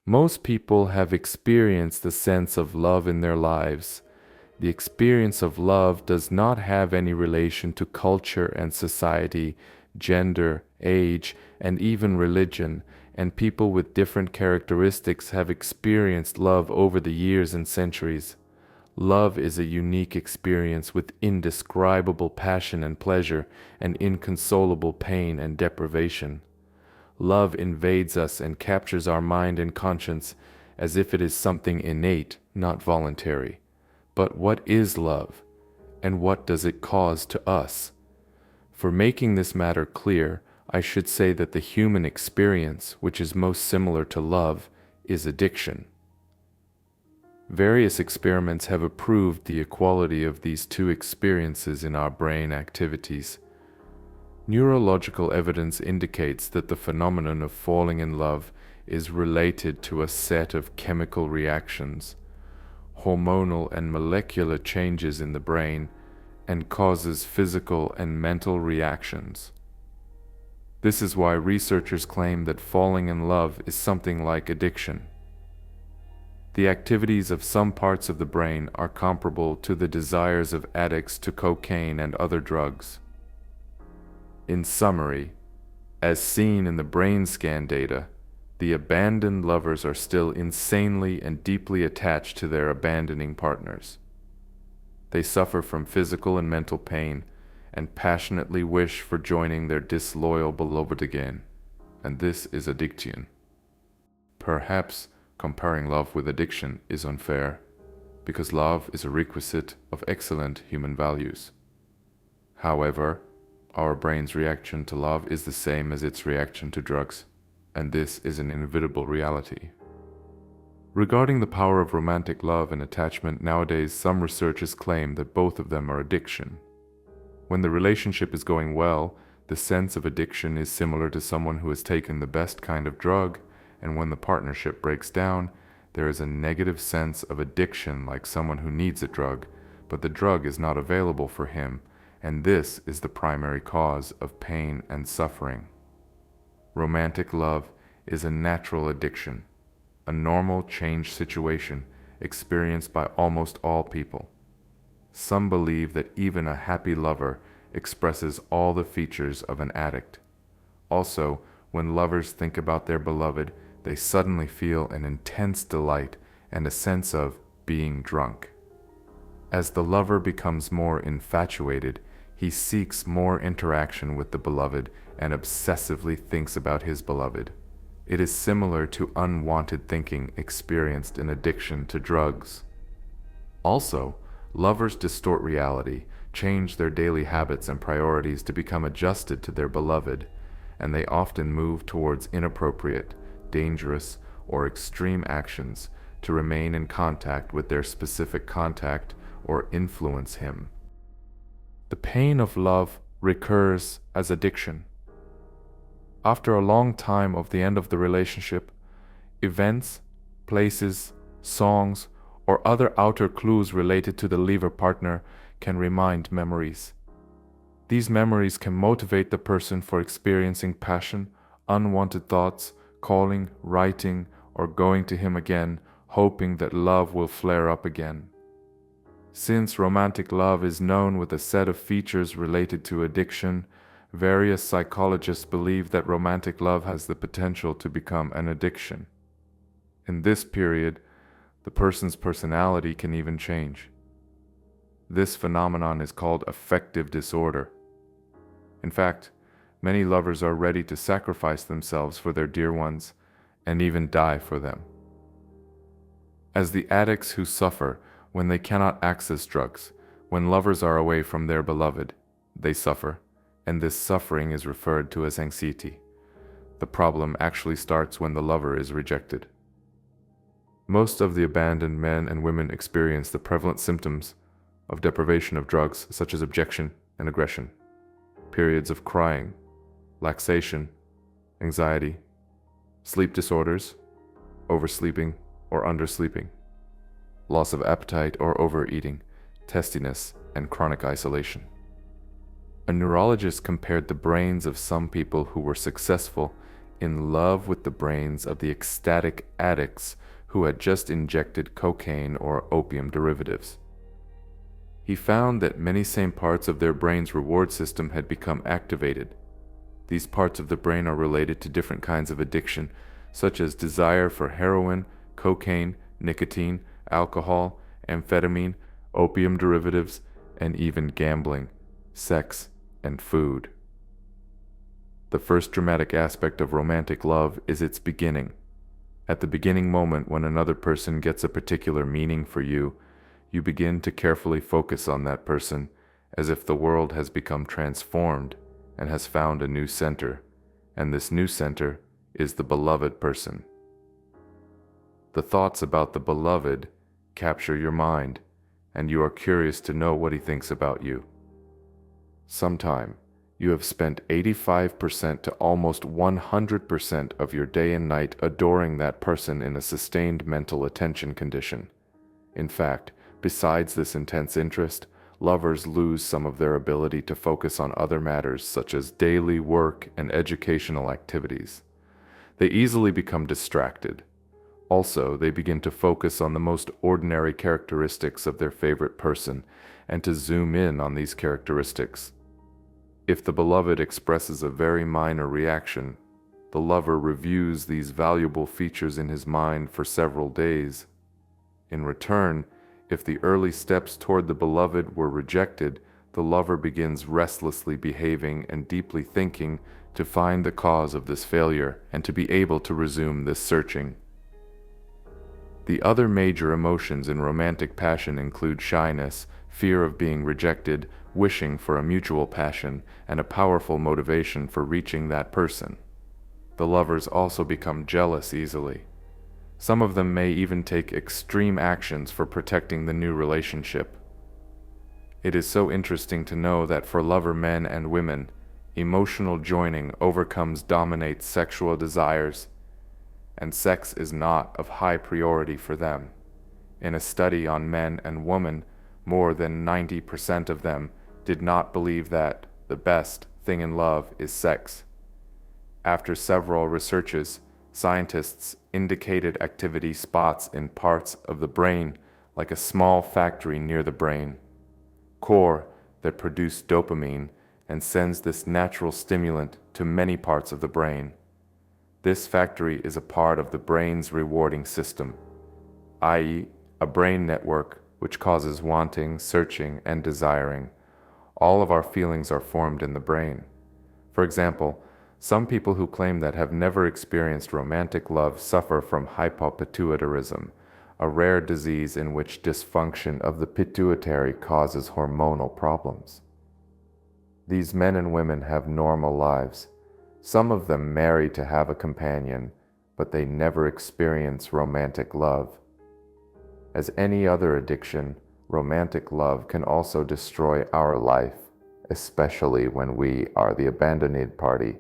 Most people have experienced the sense of love in their lives. The experience of love does not have any relation to culture and society, gender, age, and even religion, and people with different characteristics have experienced love over the years and centuries. Love is a unique experience with indescribable passion and pleasure, and inconsolable pain and deprivation. Love invades us and captures our mind and conscience as if it is something innate, not voluntary. But what is love, and what does it cause to us? For making this matter clear, I should say that the human experience, which is most similar to love, is addiction. Various experiments have proved the equality of these two experiences in our brain activities. Neurological evidence indicates that the phenomenon of falling in love is related to a set of chemical reactions, hormonal and molecular changes in the brain, and causes physical and mental reactions. This is why researchers claim that falling in love is something like addiction. The activities of some parts of the brain are comparable to the desires of addicts to cocaine and other drugs. In summary, as seen in the brain scan data, the abandoned lovers are still insanely and deeply attached to their abandoning partners. They suffer from physical and mental pain and passionately wish for joining their disloyal beloved again, and this is addiction. Perhaps comparing love with addiction is unfair, because love is a requisite of excellent human values. However, our brain's reaction to love is the same as its reaction to drugs, and this is an inevitable reality. Regarding the power of romantic love and attachment, nowadays some researchers claim that both of them are addiction. When the relationship is going well, the sense of addiction is similar to someone who has taken the best kind of drug, and when the partnership breaks down, there is a negative sense of addiction like someone who needs a drug, but the drug is not available for him, and this is the primary cause of pain and suffering. Romantic love is a natural addiction, a normal change situation experienced by almost all people. Some believe that even a happy lover expresses all the features of an addict. Also, when lovers think about their beloved, they suddenly feel an intense delight and a sense of being drunk. As the lover becomes more infatuated, he seeks more interaction with the beloved and obsessively thinks about his beloved. It is similar to unwanted thinking experienced in addiction to drugs. Also, lovers distort reality, change their daily habits and priorities to become adjusted to their beloved, and they often move towards inappropriate, dangerous, or extreme actions to remain in contact with their specific contact or influence him. The pain of love recurs as addiction. After a long time of the end of the relationship, events, places, songs, or other outer clues related to the leaver partner can remind memories. These memories can motivate the person for experiencing passion, unwanted thoughts, calling, writing, or going to him again, hoping that love will flare up again. Since romantic love is known with a set of features related to addiction, various psychologists believe that romantic love has the potential to become an addiction. In this period, the person's personality can even change. This phenomenon is called affective disorder. In fact, many lovers are ready to sacrifice themselves for their dear ones and even die for them. As the addicts who suffer when they cannot access drugs, when lovers are away from their beloved, they suffer, and this suffering is referred to as anxiety. The problem actually starts when the lover is rejected. Most of the abandoned men and women experience the prevalent symptoms of deprivation of drugs such as objection and aggression, periods of crying, laxation, anxiety, sleep disorders, oversleeping or undersleeping, loss of appetite or overeating, testiness, and chronic isolation. A neurologist compared the brains of some people who were successful in love with the brains of the ecstatic addicts who had just injected cocaine or opium derivatives. He found that many same parts of their brain's reward system had become activated. These parts of the brain are related to different kinds of addiction, such as desire for heroin, cocaine, nicotine, alcohol, amphetamine, opium derivatives, and even gambling, sex, and food. The first dramatic aspect of romantic love is its beginning. At the beginning moment when another person gets a particular meaning for you, you begin to carefully focus on that person, as if the world has become transformed and has found a new center, and this new center is the beloved person. The thoughts about the beloved capture your mind, and you are curious to know what he thinks about you. Sometime, you have spent 85% to almost 100% of your day and night adoring that person in a sustained mental attention condition. In fact, besides this intense interest, lovers lose some of their ability to focus on other matters such as daily work and educational activities. They easily become distracted. Also, they begin to focus on the most ordinary characteristics of their favorite person and to zoom in on these characteristics. If the beloved expresses a very minor reaction, the lover reviews these valuable features in his mind for several days. In return, if the early steps toward the beloved were rejected, the lover begins restlessly behaving and deeply thinking to find the cause of this failure and to be able to resume this searching. The other major emotions in romantic passion include shyness, fear of being rejected, wishing for a mutual passion, and a powerful motivation for reaching that person. The lovers also become jealous easily. Some of them may even take extreme actions for protecting the new relationship. It is so interesting to know that for lover men and women, emotional joining dominates sexual desires, and sex is not of high priority for them. In a study on men and women, more than 90% of them did not believe that the best thing in love is sex. After several researches, scientists indicated activity spots in parts of the brain like a small factory near the brain core that produce dopamine and sends this natural stimulant to many parts of the brain. This factory is a part of the brain's rewarding system, i.e., a brain network which causes wanting, searching, and desiring. All of our feelings are formed in the brain. For example, some people who claim that have never experienced romantic love suffer from hypopituitarism, a rare disease in which dysfunction of the pituitary causes hormonal problems. These men and women have normal lives. Some of them marry to have a companion, but they never experience romantic love. As any other addiction, romantic love can also destroy our life, especially when we are the abandoned party